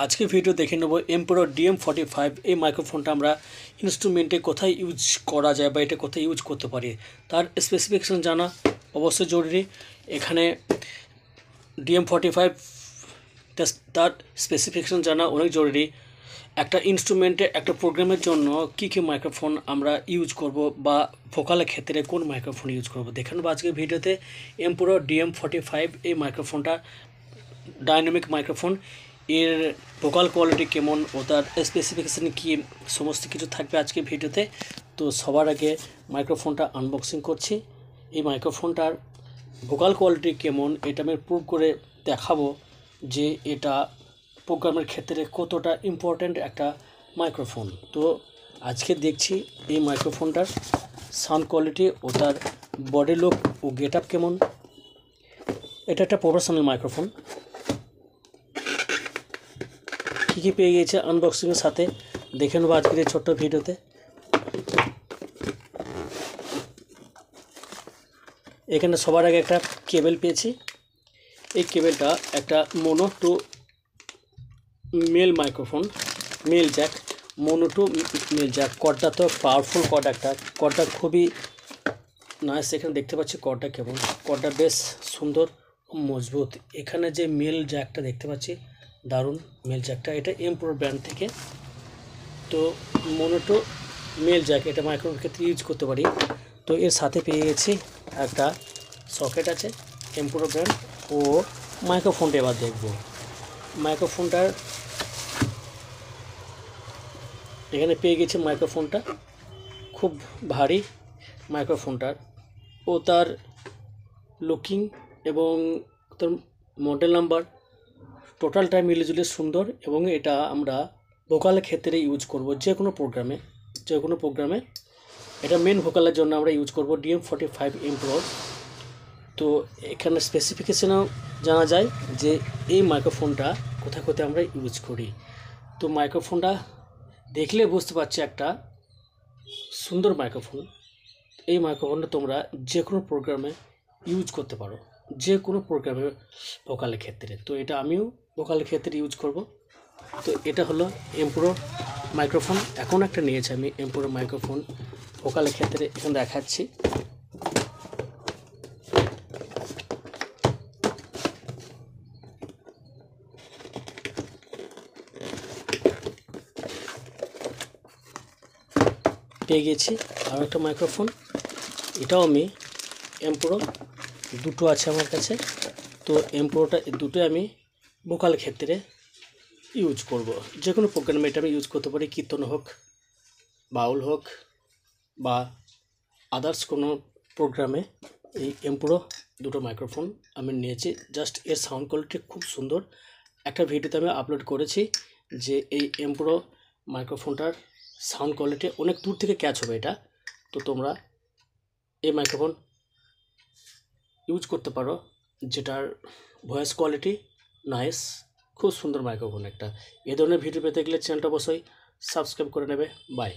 আজকে ভিডিও দেখে নেব এমপ্রো DM45 এই মাইক্রোফোনটা আমরা ইনস্ট্রুমেন্টে কোথায় ইউজ করা যায় বা এটা কোথায় ইউজ করতে পারি তার স্পেসিফিকেশন জানা অবশ্যই জরুরি। এখানে DM45 তার স্পেসিফিকেশন জানা অনেক জরুরি। একটা ইনস্ট্রুমেন্টে একটা প্রোগ্রামের জন্য কী কী মাইক্রোফোন আমরা ইউজ করব বা ভোকালের ক্ষেত্রে কোন মাইক্রোফোন ইউজ করব দেখে নেব আজকের ভিডিওতে। এমপ্রো DM45 এই মাইক্রোফোনটা ডাইনামিক মাইক্রোফোন, এর ভোকাল কোয়ালিটি কেমন ও তার স্পেসিফিকেশান কী সমস্ত কিছু থাকবে আজকে ভিডিওতে। তো সবার আগে মাইক্রোফোনটা আনবক্সিং করছি। এই মাইক্রোফোনটার ভোকাল কোয়ালিটি কেমন এটা আমি প্রুভ করে দেখাবো যে এটা প্রোগ্রামের ক্ষেত্রে কতটা ইম্পর্ট্যান্ট একটা মাইক্রোফোন। তো আজকে দেখছি এই মাইক্রোফোনটার সাউন্ড কোয়ালিটি ও তার বডি লুক ও গেট আপ কেমন। এটা একটা প্রফেশনাল মাইক্রোফোন। কী কী পেয়ে গিয়েছে আনবক্সিংয়ের সাথে দেখে নেবো আজকের এই ছোট্ট ভিডিওতে। এখানে সবার আগে একটা কেবল পেয়েছি। এই কেবলটা একটা mono to male microphone, male jack, mono to male jack. কর্ডটা তো পাওয়ারফুল কর্ড, একটা কর্ডটা খুবই নাইস। এখানে দেখতে পাচ্ছি কর্ডটা কেমন, কর্ডটা বেশ সুন্দর ও মজবুত। এখানে যে মেল জ্যাকটা দেখতে পাচ্ছি দারুণ মেল জ্যাকটা, এটা এমপ্রো ব্র্যান্ড থেকে। তো মোনো টু মেল জ্যাক এটা মাইক্রোফোনের ক্ষেত্রে ইউজ করতে পারি। তো এর সাথে পেয়ে গেছি একটা সকেট আছে এমপ্রো ব্র্যান্ড। ও মাইক্রোফোনটা এবার দেখব। মাইক্রোফোনটার এখানে পেয়ে গেছি মাইক্রোফোনটা খুব ভারী মাইক্রোফোনটার ও তার লুকিং এবং তার মডেল নাম্বার টোটালটাই মিলেজুলে সুন্দর। এবং এটা আমরা ভোকালের ক্ষেত্রে ইউজ করব যে কোনো প্রোগ্রামে এটা মেন ভোকালের জন্য আমরা ইউজ করব DM45 এমপ্রো। তো এখানে স্পেসিফিকেশনও জানা যায় যে এই মাইক্রোফোনটা কোথায় কোথায় আমরা ইউজ করি। তো মাইক্রোফোনটা দেখলে বুঝতে পারছি একটা সুন্দর মাইক্রোফোন। এই মাইক্রোফোনটা তোমরা যে কোনো প্রোগ্রামে ইউজ করতে পারো, যে কোনো প্রোগ্রামে ভোকালের ক্ষেত্রে। তো এটা আমিও ভোকালের ক্ষেত্রে ইউজ করব। তো এটা হলো এমপ্রো মাইক্রোফোন। এখন একটা নিয়েছি আমি এমপ্রো মাইক্রোফোন ভোকালের ক্ষেত্রে, এখানে দেখাচ্ছি। পেয়ে গেছি আরও একটা মাইক্রোফোন, এটাও আমি এমপ্রো, দুটো আছে আমার কাছে। তো এমপ্রোটা দুটোই আমি ভোকাল ক্ষেত্রে ইউজ করব, যে কোনো প্রোগ্রামে এটা আমি ইউজ করতে পারি। কীর্তন হোক, বাউল হোক বা আদার্স কোনো প্রোগ্রামে এই এমপ্রো দুটো মাইক্রোফোন আমি নিয়েছি। জাস্ট এর সাউন্ড কোয়ালিটি খুব সুন্দর। একটা ভিডিওতে আমি আপলোড করেছি যে এই এমপ্রো মাইক্রোফোনটার সাউন্ড কোয়ালিটি অনেক দূর থেকে ক্যাচ হবে এটা। তো তোমরা এই মাইক্রোফোন ইউজ করতে পারো, যেটার ভয়েস কোয়ালিটি নাইস, খুব সুন্দর মাইক্রোফোন একটা। এ ধরনের ভিডিও পেতে গেলে চ্যানেলটা অবশ্যই সাবস্ক্রাইব করে নেবে। বাই।